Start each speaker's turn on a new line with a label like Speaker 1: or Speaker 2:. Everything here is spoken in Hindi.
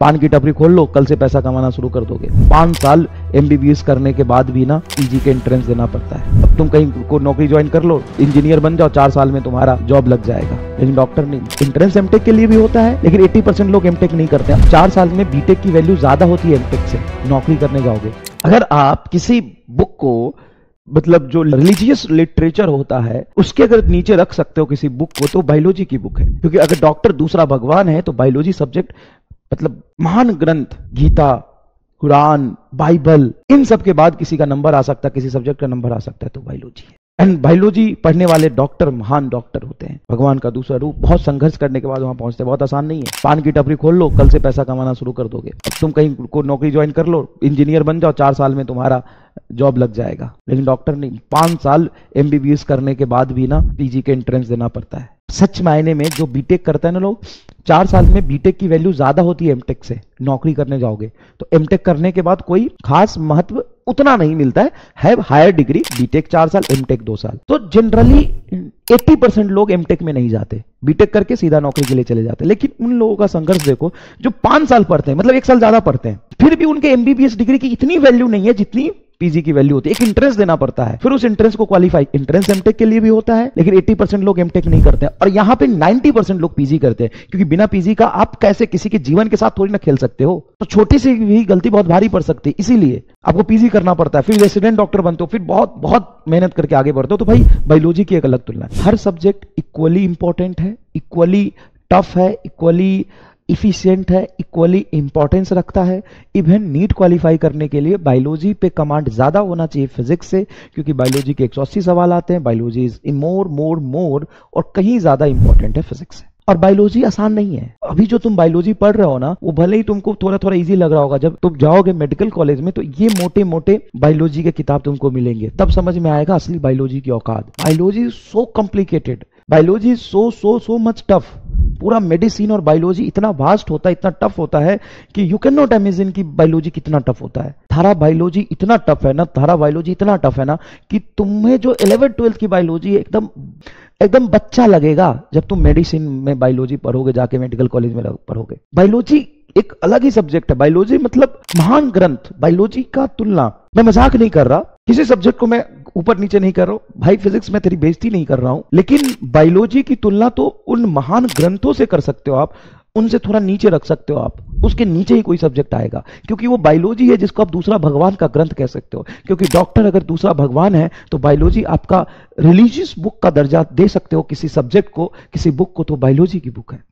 Speaker 1: पान की टपरी खोल लो, कल से पैसा कमाना शुरू कर दोगे। 5 साल एमबीबीएस करने के बाद भी ना पीजी के एंट्रेंस देना पड़ता है। अब तुम कहीं को नौकरी ज्वाइन कर लो, इंजीनियर बन जाओ, 4 साल में तुम्हारा जॉब लग जाएगा, लेकिन डॉक्टर नहीं। एंट्रेंस एमटेक के लिए भी होता है, लेकिन 80% लोग एमटेक नहीं करते हैं। 4 साल में बीटेक की वैल्यू ज्यादा होती है एमटेक से। नौकरी करने जाओगे, अगर आप किसी बुक को, मतलब जो रिलीजियस लिटरेचर होता है, उसके अगर नीचे रख सकते हो किसी बुक को, तो बायोलॉजी की बुक है। क्योंकि अगर डॉक्टर दूसरा भगवान है तो बायोलॉजी सब्जेक्ट, मतलब महान ग्रंथ, गीता, कुरान, बाइबल, इन सब के बाद किसी का नंबर आ सकता है, किसी सब्जेक्ट का नंबर आ सकता है, तो बायोलॉजी है। एंड बायोलॉजी पढ़ने वाले डॉक्टर महान डॉक्टर होते हैं, भगवान का दूसरा रूप। बहुत संघर्ष करने के बाद वहां पहुंचते हैं, बहुत आसान नहीं है। पान की टपरी खोल लो, कल से पैसा कमाना शुरू कर दोगे। अब तुम कहीं को नौकरी ज्वाइन कर लो, इंजीनियर बन जाओ, 4 साल में तुम्हारा जॉब लग जाएगा, लेकिन डॉक्टर नहीं। 5 साल एमबीबीएस करने के बाद भी ना पीजी के एंट्रेंस देना पड़ता है। सच मायने में जो बीटेक करता है ना लोग, 4 साल में बीटेक की वैल्यू ज्यादा होती है एमटेक से। नौकरी करने जाओगे तो एमटेक करने के बाद कोई खास महत्व उतना नहीं मिलता है हायर डिग्री, बीटेक 4 साल, एमटेक 2 साल। तो जनरली 80% लोग एमटेक में नहीं जाते, बीटेक करके सीधा नौकरी के लिए चले जाते हैं। लेकिन उन लोगों का संघर्ष देखो जो 5 साल पढ़ते हैं, मतलब 1 साल ज्यादा पढ़ते हैं, फिर भी उनके एमबीबीएस डिग्री की इतनी वैल्यू नहीं है जितनी पीजी की वैल्यू होती है। एक इंट्रेंस देना पड़ता है, फिर उस इंट्रेंस को क्वालिफाई, इंट्रेंस एमटेक के लिए भी होता है, लेकिन 80% लोग एमटेक नहीं करते हैं। और यहां पे 90% लोग पीजी करते हैं, क्योंकि बिना पीजी का आप कैसे किसी के जीवन के साथ थोड़ी ना खेल सकते हो। तो छोटी सी भी गलती बहुत भारी पड़ सकती है, इसीलिए आपको पीजी करना पड़ता है। फिर रेसिडेंट डॉक्टर बनते हो, फिर बहुत बहुत मेहनत करके आगे बढ़ते हो। तो भाई बायोलॉजी की एक अलग तुलना है। हर सब्जेक्ट इक्वली इंपॉर्टेंट है, इक्वली टफ है, इक्वली इफिशिएंट है, इक्वली इंपॉर्टेंस रखता है। इवन नीट क्वालिफाई करने के लिए बायोलॉजी पे कमांड ज्यादा होना चाहिए फिजिक्स से, क्योंकि बायोलॉजी के 180 सवाल आते हैं। बायोलॉजी इज मोर और कहीं ज्यादा इंपॉर्टेंट है फिजिक्स से। और बायोलॉजी आसान नहीं है। अभी जो तुम बायोलॉजी पढ़ रहे हो ना, वो भले ही तुमको थोड़ा थोड़ा इजी लग रहा होगा, जब तुम जाओगे मेडिकल कॉलेज में तो ये मोटे मोटे बायोलॉजी के किताब तुमको मिलेंगे, तब समझ में आएगा असली बायोलॉजी की औकात। Biology so complicated, biology so much tough. पूरा मेडिसिन और बायोलॉजी इतना वास्ट होता है, इतना टफ होता है कि यू कैन नॉट इमेजिन कि बायोलॉजी कितना टफ होता है। थारा बायोलॉजी इतना टफ है ना, थारा बायोलॉजी इतना टफ है ना कि तुम्हें जो 11th-12th की बायोलॉजी एकदम बच्चा लगेगा जब तुम मेडिसिन में बायोलॉजी पढ़ोगे, जाके मेडिकल कॉलेज में पढ़ोगे। बायोलॉजी एक अलग ही सब्जेक्ट है। बायोलॉजी मतलब महान ग्रंथ। बायोलॉजी का तुलना, मैं मजाक नहीं कर रहा, किसी सब्जेक्ट को मैं ऊपर नीचे नहीं कर रहा हूं भाई, फिजिक्स में तेरी बेइज्जती नहीं कर रहा हूं, लेकिन बायोलॉजी की तुलना तो उन महान ग्रंथों से कर सकते हो आप, उनसे थोड़ा नीचे रख सकते हो आप, उसके नीचे ही कोई सब्जेक्ट आएगा, क्योंकि वो बायोलॉजी है जिसको आप दूसरा भगवान का ग्रंथ कह सकते हो। क्योंकि डॉक्टर अगर दूसरा भगवान है तो बायोलॉजी आपका रिलीजियस बुक का दर्जा दे सकते हो किसी सब्जेक्ट को, किसी बुक को, तो बायोलॉजी की बुक है।